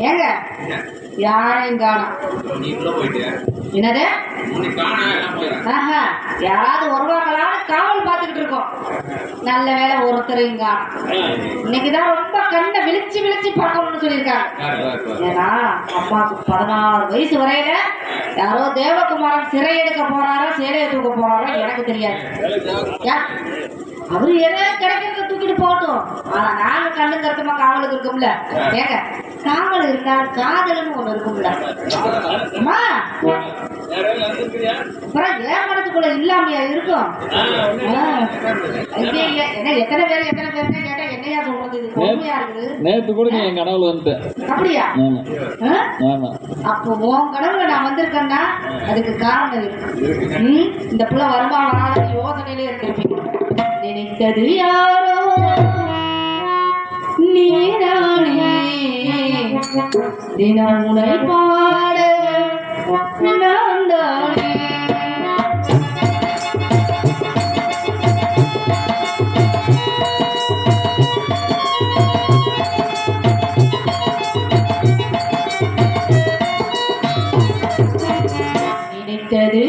ஏங்க யாரையும் காணும். என்னது யாராவது வருவாங்களான்னு காவல் பார்த்துக்கிட்டு இருக்கோம். நல்ல வேலை ஒருத்தரையும் காணும். இன்னைக்குதான் ரொம்ப கண்ணை விழிச்சு விழிச்சு பார்க்கணும்னு சொல்லியிருக்காங்க. ஏன்னா அம்மாவுக்கு 16 வயசு வரையில யாரோ தேவகுமாரன் சிறை எடுக்க போறாரோ சேலையை தூக்க போறாரோ எனக்கு தெரியாது. அவரு எதை கிடைக்கிறத தூக்கிட்டு போகட்டும். ஆனா நாங்க கண்ணு கருத்தமா காவலுக்கு இருக்கும்ல. ஏங்க காவல் இருந்தால் காதல்னு ஒண்ணு இருக்கும்ல. அப்புறம் ஏன் மனத்துக்குள்ள இல்லாமையா இருக்கும். எத்தனை பேர் கேட்டா என்னையா சொல்றது உண்மையா இருக்குது. நேற்று கூட நீ என் கனவுல வந்து அப்படியா? அப்போ உன் கனவுல நான் வந்திருக்கேன்னா அதுக்கு காரணம் இருக்கு. இந்த புள்ள வருமான யோசனையிலே இருந்திருப்பீங்க. நினைத்தது யாரோ நீரானே தினம் உனை பாட நான் தானே. நினைத்தது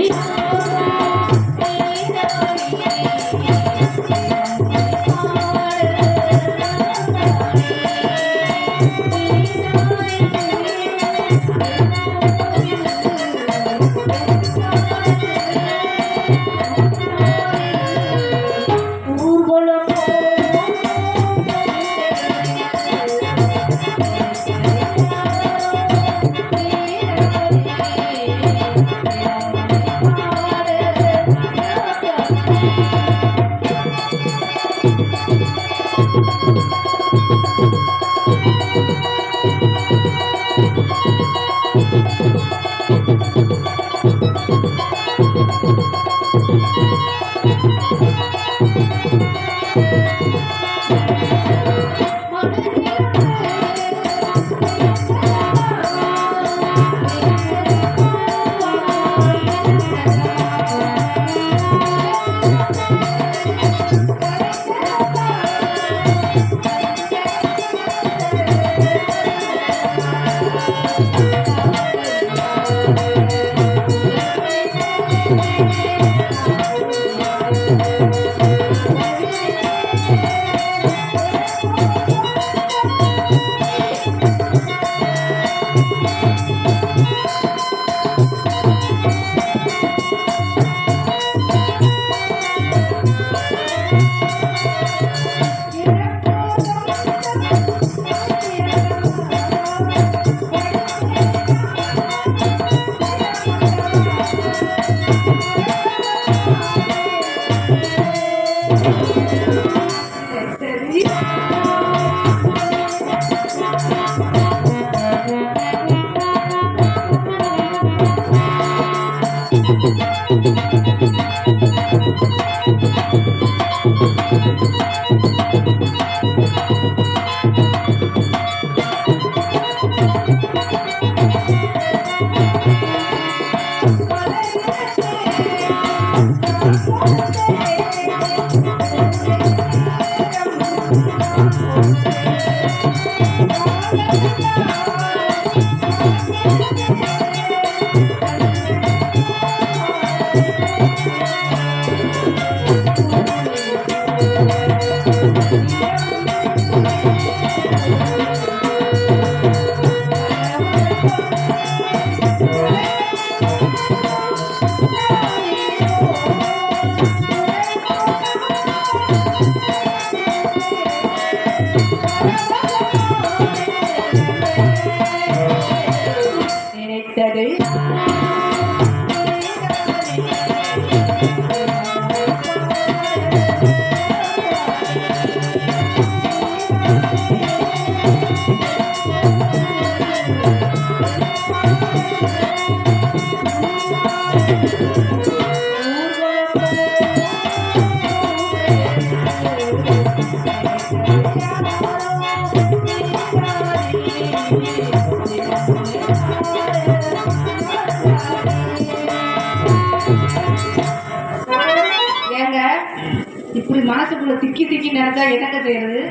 இப்படி மனசுக்குள்ள திக்கி திக்கி நினைச்சா என்னங்க செய்யறது?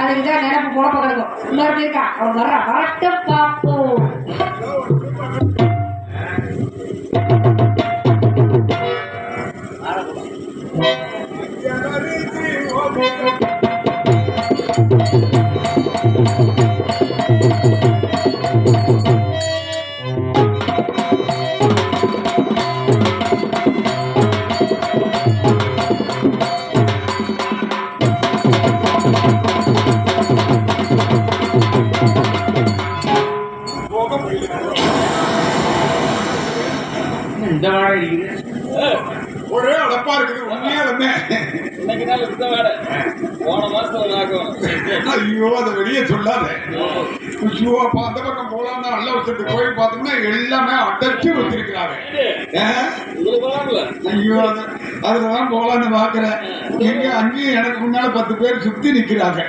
அதுக்குதான் நினைப்பு குழப்ப கிடக்கும். இன்னொரு இருக்கா அவன் வரட்டும் பார்ப்போம். இந்த வாழை இருக்குது ஒரே அடப்பா இருக்குது உண்மையாலுமே. இன்னைக்கு நாள் இந்த வாழை போன மாசம் ஐயோ அதை வெளியே சொல்லாத. ஐயோ அப்ப அந்த பக்கம் போலாம் தான் நல்ல வருஷத்துக்கு போய் பார்த்தோம்னா எல்லாமே அடைச்சு வச்சிருக்கிறாங்க. ஐயோ அதுலதான் போலான்னு பாக்குறேன். எங்க அங்கேயும் எனக்கு முன்னால 10 பேர் சுத்தி நிக்கிறாங்க.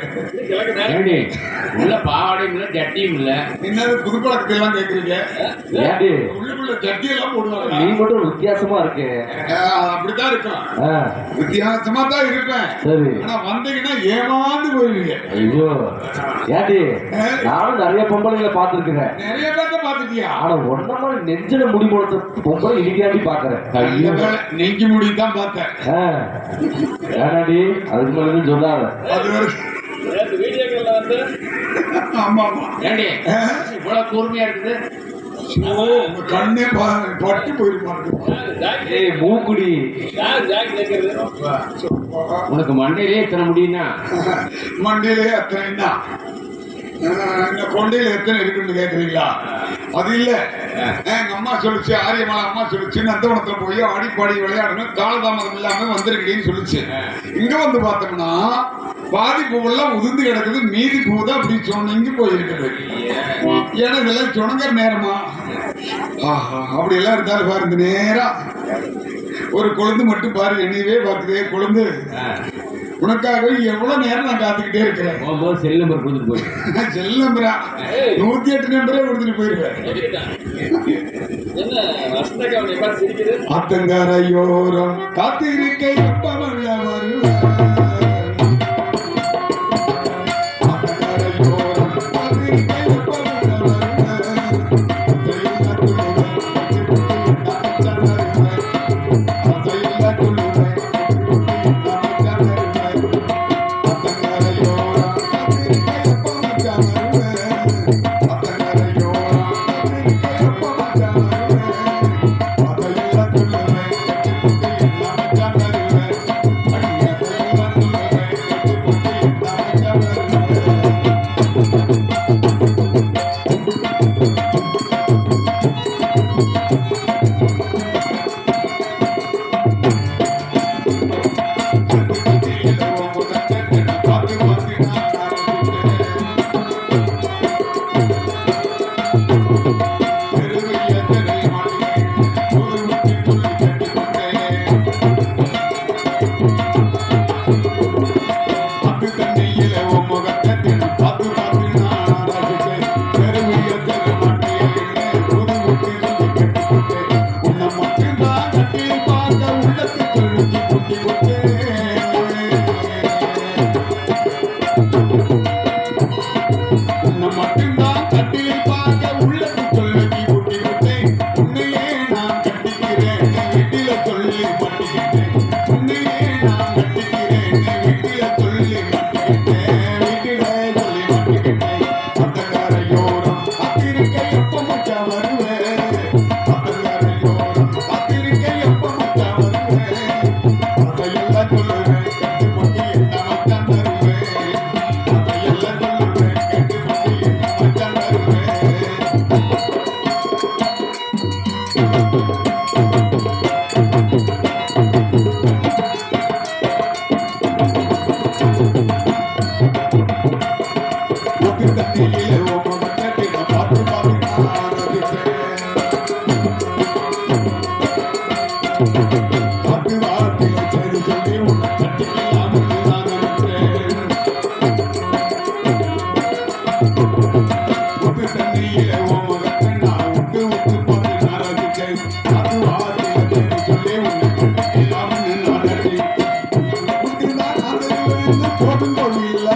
உள்ள பாவாடையும் இல்ல ஜட்டியும் இல்ல. என்னது புது பழக்கத்தை எல்லாம் கேக்குறீங்க? உள்ளுக்குள்ள ஜட்டி எல்லாம் போடுவாங்க. நீ மட்டும் வித்தியாசமா இருக்கு. அப்படித்தான் இருக்கும். வித்தியாசமா தான் இருப்பேன். சரி. ஆனா வந்தீங்கன்னா ஏமாந்து போயிருவீங்க. ஐயோ ஏடி நானும் நிறைய பொம்பளைங்களை பாத்துருக்கிறேன். நிறைய பேர்த்த பாத்துட்டியா? ஆனா ஒன்ன மாதிரி நெஞ்சில முடி போடுற பொம்பளை இடிக்காண்டி பாக்குறேன். நெஞ்சு முடி தான் பார்த்தேன். ஏனாடி அதுக்கு மேல எதுவும் சொல்லாத. அது வீடியோக்கள்ல வந்து ஆமா ஆமா. ஏண்டி இவ்வளவு கூர்மையா இருக்குது? கண்ணே பட்டு போயிருப்பாங்க. மூக்குடி உனக்கு மண்டையிலே எத்தனை முடியும்னா? மண்டையிலே அத்தனை தான். இந்த கொண்டையில எத்தனை இருக்குன்னு கேக்குறீங்களா? அது இல்ல. எங்க அம்மா சொல்லிச்சு, ஆரியமலை அம்மா சொல்லிச்சு, நந்தவனத்துல போய் ஆடிப்பாடி விளையாடணும், காலதாமதம் இல்லாம வந்திருக்கேன்னு சொல்லிச்சு. இங்க வந்து பார்த்தோம்னா பாதி பூவெல்லாம் உதிர்ந்து கிடக்குது, மீதி பூ தான் அப்படி சொன்னீங்க போயிருக்குது. ஏன்னா இதெல்லாம் சுணங்குற நேரமா? அப்படி எல்லாம் இருந்தாலும் பாருங்க, நேரா ஒரு கொழுந்து மட்டும் பாரு, என்னையவே பார்க்குதே கொழுந்து. உனக்காக எவ்வளவு நேரம் நான் காத்துக்கிட்டே இருக்கிறேன். செல் நம்பர் கொடுத்துட்டு போய் செல் நம்பரா 108 நம்பரே கொடுத்துட்டு போயிருவேன். அத்தங்கரையோரம் காத்திருக்கை எப்ப வருவேன்.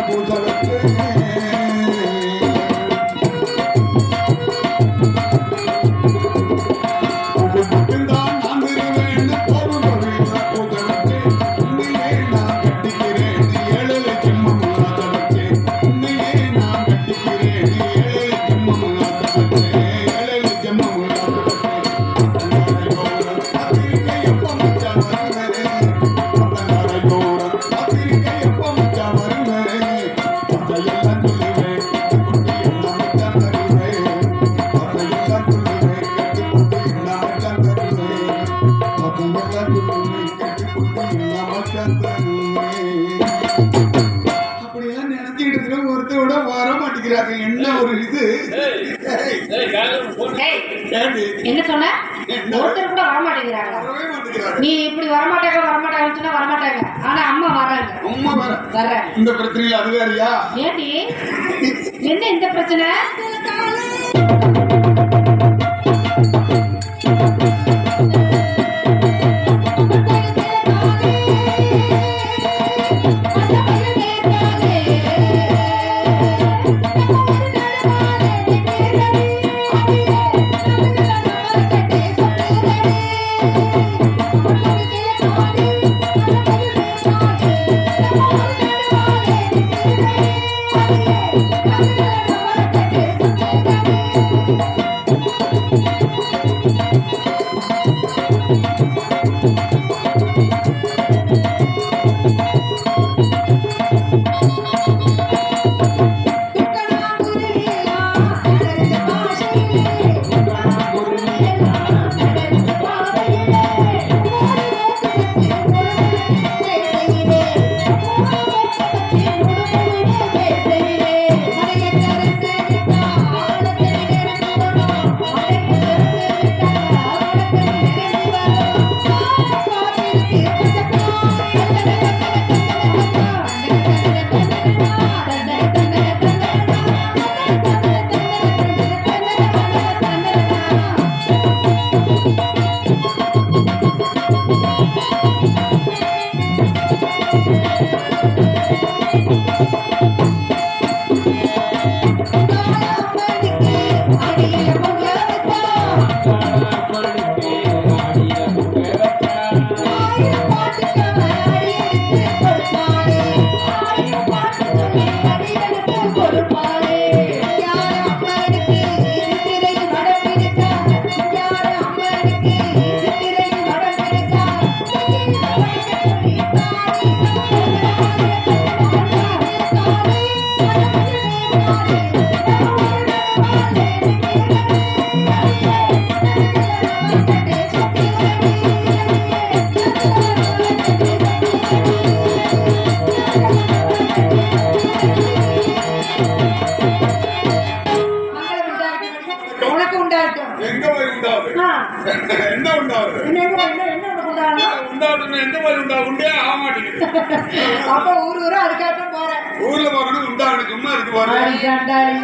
பூஜை வச்சு மட்டும்தான் நான் திருவேன் போகும் வழியில பூஜை வச்சு உன்னையே நான் கட்டிக்கிறேன் ஏழு ஜென்மம் நான் வச்சு உன்னையே நான் கட்டிக்கிறேன் ஏழு ஜென்மம் நான் வச்சு ஏழு ஜென்மம் நான் வச்சு பத்திரிக்கை எப்ப மச்சா வருவேன் பத்தனாரை கோரம் பத்திரிக்கை எப்ப மச்சா வருவேன் பத்தையெல்லாம் சொல்லுவேன் கட்டுக்குட்டி எல்லாம் மச்சா தருவேன் பத்தையெல்லாம் சொல்லுவேன் கட்டுக்குட்டி எல்லாம் மச்சா தருவேன் பத்தையெல்லாம் சொல்லுவேன் கட்டுக்குட்டி எல்லாம் மச்சா தருவேன் அப்படியெல்லாம் நினைச்சுக்கிட்டு இருக்கிற ஒருத்தரோட வர மாட்டேங்கிறாங்க என்ன ஒரு இது ஏய், ஏண்டி? என்ன சொன்ன என்ன? ஒருத்தர் கூட வரமாட்டேங்கிறாங்க வரவே மாட்டேங்கிறாங்க நீ இப்படி வரமாட்டாங்கன்னு சொன்னா வரமாட்டாங்க ஆனா அம்மா வர்றாங்க அம்மா வர வர்றாங்க இந்த பிரச்சனையில அது வேறயா ஏடி என்ன இந்த பிரச்சனை உனக்கு உண்டாட்டும் எங்க போய் உண்டாவது என்ன உண்டாவது என்ன உண்டாகணும் உண்டாவது எந்த மாதிரி உண்டாவது உண்டே ஆக மாட்டேங்குது அப்ப ஊரா அதுக்காகத்தான் போறேன் ஊர்ல போகணும் உண்டாவது சும்மா இருக்கு பாரு அடி கண்டாளி.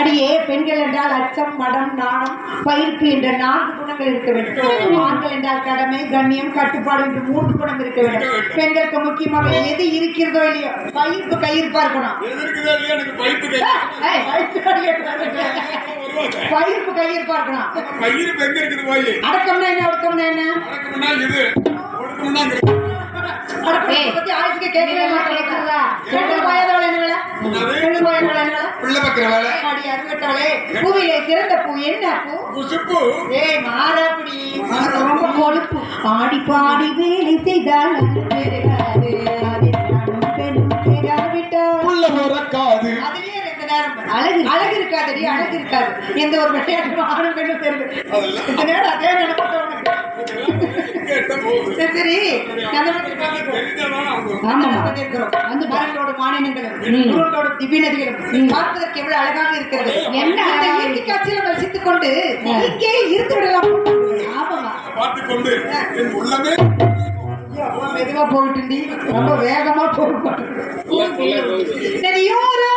அடியே பெண்கள் என்றால் அச்சம் மடம் நாணம் பயிர்ப்பு என்ற 4 குணங்கள் இருக்க வேண்டும் ஆண்கள் என்றால் கடமை கண்ணியம் கட்டுப்பாடு என்று 3 குணம் இருக்க வேண்டும் பெண்களுக்கு முக்கியமாக எது இருக்கிறதோ இல்லையோ பயிர்ப்பு கையிருப்பா இருக்கணும் எது இருக்குதோ இல்லையா எனக்கு பைப்பு கை ஏய், பயிர்ப்பு கையிருப்பா இருக்கணும் பயிர் எங்க இருக்குது போய் அடக்கம்னா என்ன ஒடுக்கம்னா என்ன அடக்கம்னா இது ஒடுக்கம்னா இங்க அடக்கத்தை பத்தி ஆயுசுக்கு கேட்கவே மாட்டேங்கிறதா பெண்கள் வயதோட என்ன வேலை பெண்கள் வயதோட என்ன வேலை பிள்ளை பக்கிற வேலை அடி அறுவட்டவளே பூவிலே சிறந்த பூ என்ன பூ குசுப்பு ஏய் மாறாப்படி ரொம்ப கொழுப்பு ஆடி பாடி வேலை செய்தால் பெருகாது பெண்ணும் பெறாவிட்டால் உள்ள பிறக்காது அதுலயே 2 நேரம் அழகு இருக்காதடி அழகு இருக்காது எந்த ஒரு விளையாட்டு ஆணும் பெண்ணும் தெரியுது இந்த நேரம் அதே நினைப்பட்ட உனக்கு கேட்ட போகுது சரி அந்த மாதிரி தெரிஞ்சதான அவங்க ஆமா அந்த மரங்களோட மாநிலங்களும் நூலோட திவ்ய நதிகளும் பார்ப்பதற்கு எவ்வளவு அழகாக இருக்கிறது என்ன இயற்கை காட்சியில் நம்ம ரசித்துக் கொண்டு இங்கே இருந்து விடலாம் ஆமாமா பார்த்துக் கொண்டு என் உள்ளமே மெதுவா போயிட்டு ரொம்ப வேகமா போக நதியோரோ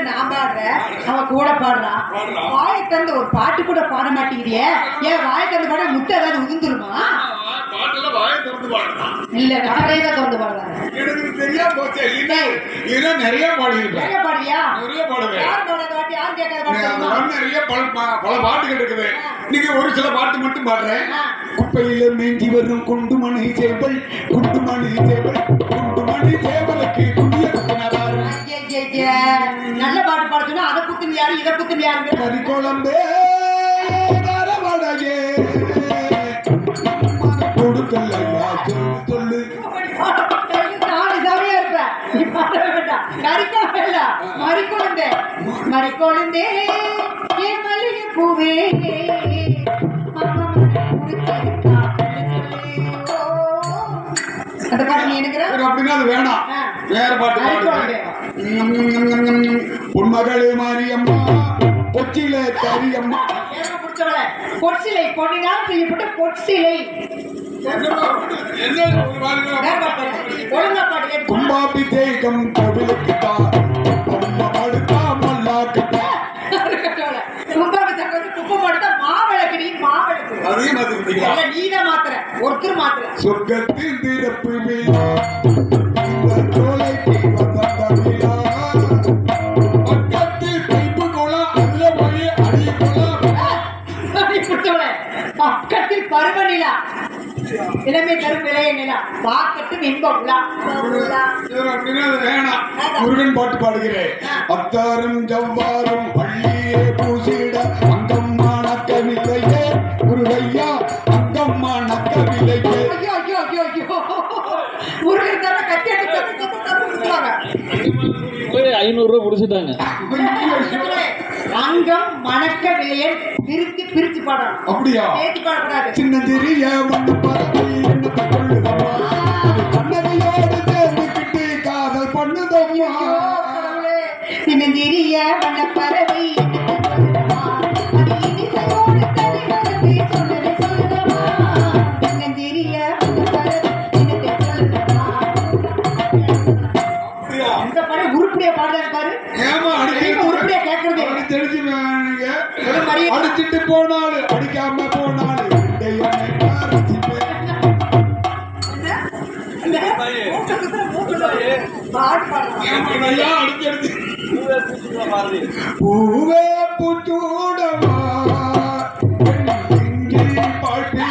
நான் பாடுறேன், அவன் கூட பாடுறான். வாயை திறந்து ஒரு பாட்டு கூட பாட மாட்டேங்கிறியே, ஏன் வாயை திறந்து பாட முட்டை ஏதாவது உதிர்ந்துருமா? பாட்டுல வாயை திறந்து பாடலாம். இல்ல நானே தான் திறந்து பாடுறாங்க. எனக்கு தெரியாம போச்சே. இன்னும் நிறைய பாடியிருப்பேன். நிறைய பாடுறியா? நிறைய பாடுவேன். யார் பாடாத பாட்டு, யார் கேட்காத பாட்டு தெரியுமா? நிறைய பல பாட்டுகள் இருக்குது. நீங்க ஒரு சில பாட்டு மட்டும் பாடுறேன். குப்பையில மேஞ்சி வரும் குண்டுமணி சேவல், குண்டுமணி சேவல், குண்டுமணி சேவலுக்கு குடிய குத்தினார். ஐயே, நல்ல பாட்டு பாட சொன்னா அதை குத்துன்னு யாரு, இதை குத்துன்னு யாருங்க? கறி குழம்பே வரவழையே கொடுக்கலையா சொல்லு சொல்லு. நாலு சாமியா இருப்பேன். நீ பாடவே வேண்டாம். கறிக்குழம்பு இல்ல, மறிக்குழந்தே. மறிக்குழந்தே என் மல்லிகை பூவே, அந்த பாட்டு நீ எனக்கு அப்படின்னா அது வேணாம். வேற பாட்டு பாடுவேன். உன் மகளே மாரியம்மா பொச்சில கரியம்மா. பொற்சிலை பொன்னினால் செய்யப்பட்ட பொற்சிலை. ஒழுங்கா பாட்டு. கும்பாபி தேகம் கோவிலுக்கு தான் படுத்தா மல்லாக்குதா. கும்பாபி சங்கம் குப்பை போடுத்தா மாவிளக்கு. அதையும் மாத்திக்கிட்டீங்களா? நீதான் மாத்திர, ஒருத்தர் மாத்திர. சொர்க்கத்தின் திறப்பு விழா இந்த சோலைக்கு வந்த விழா பக்கத்தில் பைப்பு குளம் அல்ல போய் அடி குளம். பக்கத்தில் பருவ நிலா, இளமை தரும் விளைய நிலா, பாக்கட்டும் இன்ப உலா. அப்படின்னா அது வேணாம். முருகன் பாட்டு பாடுகிறேன். அத்தாரும் ஜவ்வாரும் பள்ளியே பூசிட அங்கம்மா நக்கவில்லையே முருகையா அங்கம்மா நக்கவில்லையே. ஐயோ ஐயோ ஐயோ ஐயோ, முருகன் தர கட்டி அடிச்சு 500 ரூபாய் முடிச்சுட்டாங்க. அங்கம் மணக்க விளையன் பிரிச்சு பிரிச்சு பாடணும். அப்படியா? சேர்த்து பாடக்கூடாது. சின்னஞ்சிறிய ஒண்ணு பறவை என்னத்தை கொள்ளுதம்மா, அது கண்ணகையோடு சேர்ந்துக்கிட்டு காதல் பண்ணுதம்மா. சின்னஞ்சிறிய வண்ணப்பறவை என்னத்தை சொல்லுதம்மா, அது இனிசையோடு தன்னை மறந்து சொன்னதை சொல்லுதம்மா. சின்னஞ்சிறிய வண்ணப்பறவை என்னத்தை சொல்லுதம்மா. அப்படியா? அந்த பாடம் உருப்படியா பாடுறாரு பாரு. ஏமா இப்ப உருப்படியா கேட்கறது. தெரிஞ்சு ஒரு மரியாதை. அடிச்சிட்டு போனாலு அடிக்காம போனாலு தெய்வமே ரசிப்பேன். பாடு பாடுறான். ஏமா நல்லா அடிச்சு அடிச்சு பூவே பூச்சிக்குள்ள பாரதி. பூவே பூச்சூடவா இங்கே பாட்டி.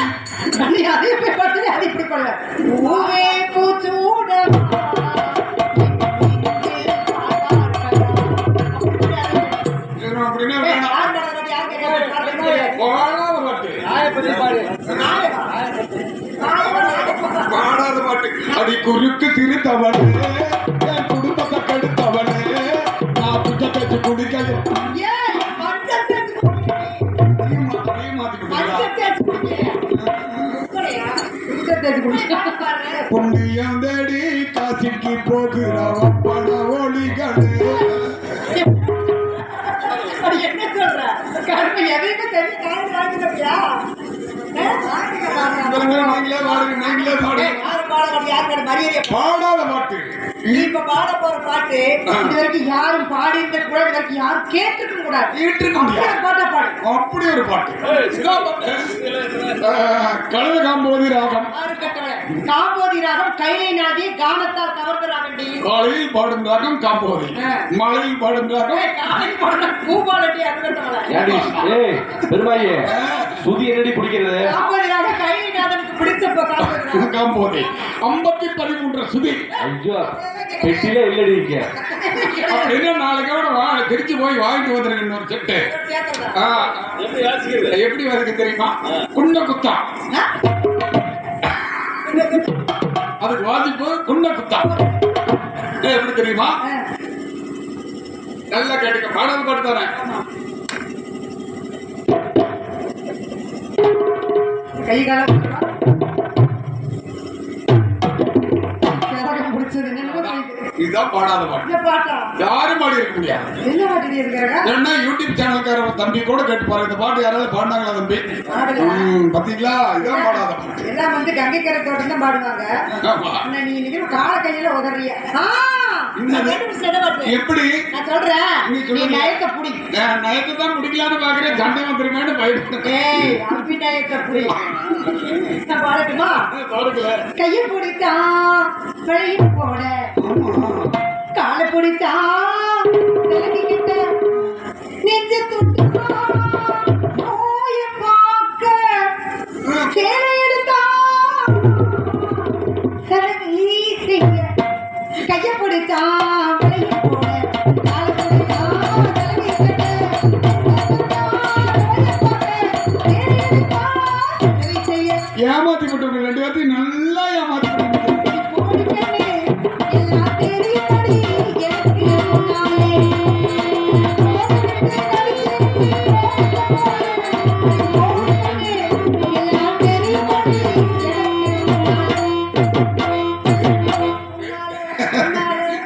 நீ அதே போய் பாட்டு அது இப்படி பண்ணல. பூவே பூச்சூடவா அப்படின்னா வேணாம். பாடாத பாட்டு. நியாயப்படி பாடு. பாடாத பாட்டு. அடி குறுக்கு திருத்தவனே, என் குடும்பத்தை கெடுத்தவனே, நான் புஜ பேச்சு குடிக்க புண்ணியம் தேடி காசிக்கு போகிறவன் பண ஒளிகளே. என்ன சொல்ற கருப்பு எதையுமே தெரிஞ்சு காய்ச்சி காய்ச்சியா நீங்களே பாடுங்க, நீங்களே பாடுங்க. பாடாத பாட்டு. நீ இப்ப பாட போற பாட்டு இது வரைக்கும் யாரும் பாடி இருக்க கூட இது வரைக்கும் யாரும் கேட்டுக்க கூடாது. கேட்டிருக்க முடியாது. பாட்டா பாடு. அப்படி ஒரு பாட்டு. கழுத காம்போதி ராகம். ஆறு கட்டவளை. காம்போதி ராகம் கைலை நாதி கானத்தால் கவர்ந்த ராகண்டி. காலையில் பாடும் ராகம் காம்போதி, மலையில் பாடும் ராகம் காலையில் பாடும் பூபாலட்டி அது கட்டவளை. ஏடி ஏய் பெருமாயே சுதி என்னடி பிடிக்கிறது? காம்போதி ராகம் கைலை நாதனுக்கு பிடிச்ச காம்போதி ராகம். காம்போதி 53 சுதி. ஐயோ பெட்டிலே இல்லடி இங்க. அப்படின்னா நாளைக்கு திருச்சி போய் வாங்கிட்டு வந்துருங்க ஒரு செட்டு. எப்படி வாசிக்கிறது? எப்படி வருது தெரியுமா? குண்ட குத்தா. அதுக்கு வாசிப்பு குண்ட குத்தா. எப்படி தெரியுமா? நல்லா கேட்டுக்க. பாடல் பாட்டு தானே. கை காலம் இதுதான் பாடாத பாட்டு. பாட்டா யாரும் பாடி இருக்க முடியாது. என்ன பாட்டு இருக்கிறாங்க? என்ன யூடியூப் சேனல்கார தம்பி கூட கேட்டு பாருங்க. இந்த பாட்டு யாராவது பாடினாங்களா தம்பி? பாத்தீங்களா? இதான் பாடாத பாட்டு. எல்லாம் வந்து கங்கைக்கரை தோட்டம் தான் பாடுவாங்க. ஆமா. ஆனா நீ இன்னைக்கு கால கையில உதறிய. எப்படி? நான் சொல்றேன். நீ நயத்த புடி. நயத்தை தான் முடிக்கலான்னு பாக்குறேன். சண்டை வந்துருமேன்னு பயப்பட்டேன். ஏய் அம்பி நயத்த புடி. நான் பாடட்டுமா? பாருங்கள. கையை பிடிச்சா வெளியே போட, காலை பிடிச்சா விலகிக்கிட்ட, நெஞ்ச துட்டா நோய பார்க்க, சேலை எடுத்தா சரதி செய்ய, கையை பிடிச்சா வெளியே போட, காலை பிடிச்சா விலகிக்கிட்ட, ஏமாத்தி விட்டு ரெண்டு பேர்த்தையும் நல்லா ஏமாத்தி விட்டு.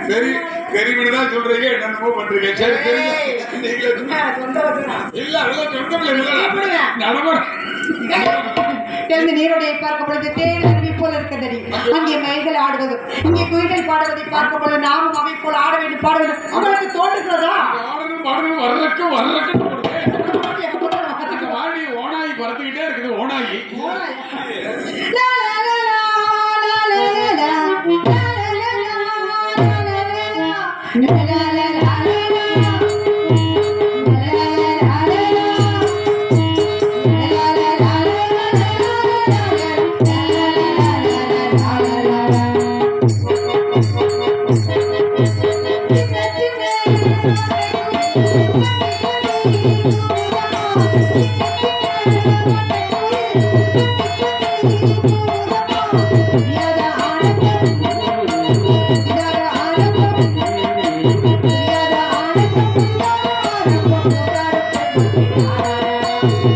சரி தெரிவிதான் சொல்றீங்க, என்னென்னமோ பண்றீங்க. சரி தெரியும். இல்ல அதெல்லாம் சொந்தமில்லை நடைமுறை. தெரிந்த நீரோடைய பார்க்கும் பொழுது தேன் அருவி போல இருக்கிறதடி. அங்கே மயில்கள் ஆடுவது, இங்கே குயில்கள் பாடுவதை பார்க்கும் பொழுது நாமும் அவை போல ஆட வேண்டும் பாட வேண்டும். உங்களுக்கு தோன்றுகிறதா? வர்றக்கு வாடி ஓனாயி பறந்துகிட்டே இருக்குது. ஓனாயி Thank you.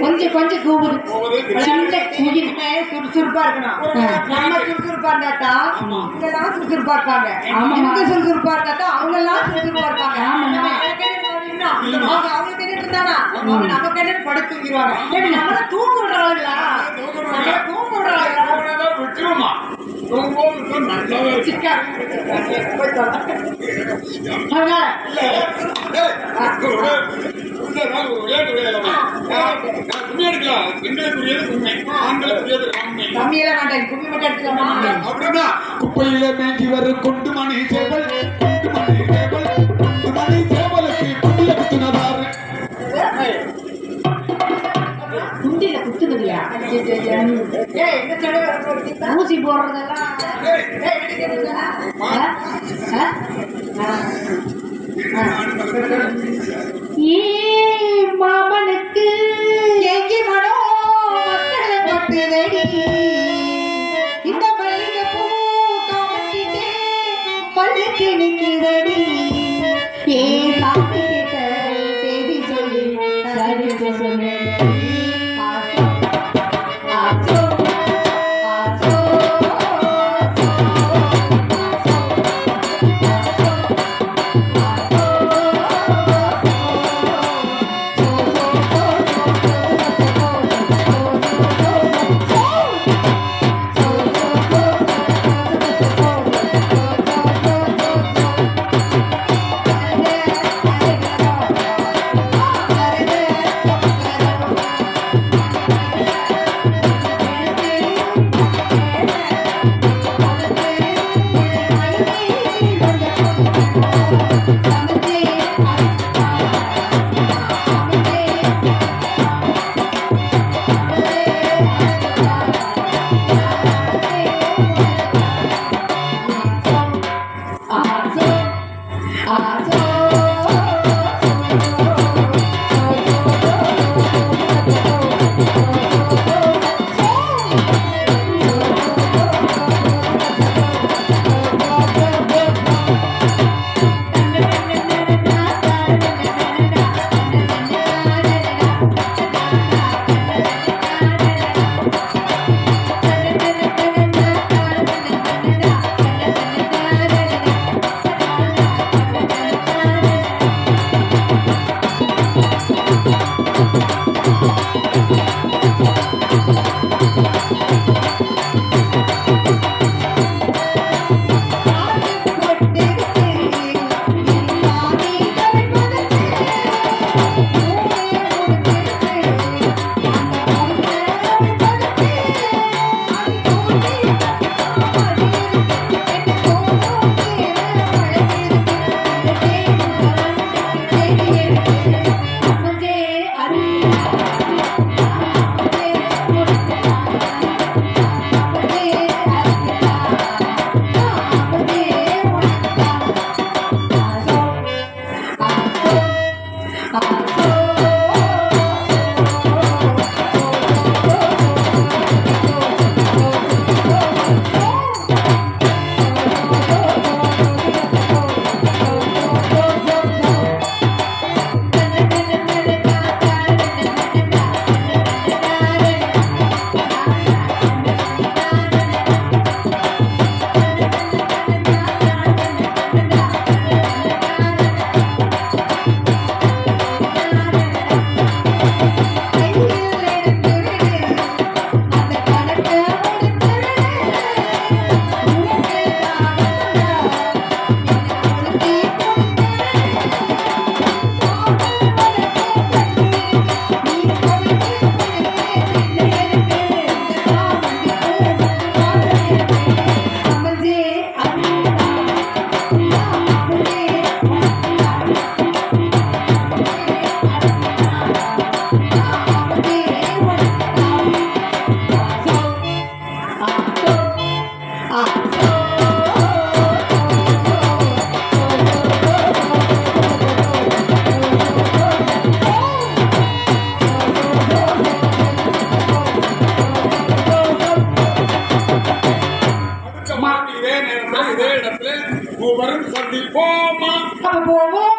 கொஞ்சம் கொஞ்சம் கூவுது சின்ன குயில் சுறுசுறுப்பா இருக்கணும். நம்ம சுறுசுறுப்பா இருந்தா இவங்கெல்லாம் சுறுசுறுப்பா இருப்பாங்க. இவங்க சுறுசுறுப்பா இருந்தா அவங்க எல்லாம் சுறுசுறுப்பா இருப்பாங்க. அவங்க கேட்டு இருந்தானா அவங்க நம்ம கேட்டு படுத்து தூங்கிடுவாங்க. நம்மள தூங்க விடுறாங்களா? தூங்க விடுறாங்களா? விட்டுருமா சிக்கா விளையாட்டு எடுக்கலாம். பெண்களுக்குரியது உண்மை, ஆண்களுக்குரியது உண்மை. கம்மியெல்லாம் வேண்டாம், கும்மி மட்டும் எடுத்துக்கலாமா? அப்படின்னா குப்பையில மேஞ்சி வரும் கொண்டு மணி சேவல், கொண்டு மணி சேவல், கொண்டு மணி சேவலுக்கு குண்டில குத்துனதாரு. குண்டில குத்துனதியா? இந்த செலவு ஊசி போடுறதெல்லாம் மாமனுக்கு எங்கி மனோ மக்களை பட்டுதடி. இந்த மல்லிகை பூ காமட்டிட்டே பல்லுக்கு நிற்குதடி. ஏ சாமி கிட்ட செய்தி சொல்லி சரித்து சொல்லு. ஆசோ ஆசோ ஆசோ இதே நேரத்தில் இதே இடத்துல மூவரும் சந்திப்போமா அப்ப போவோம்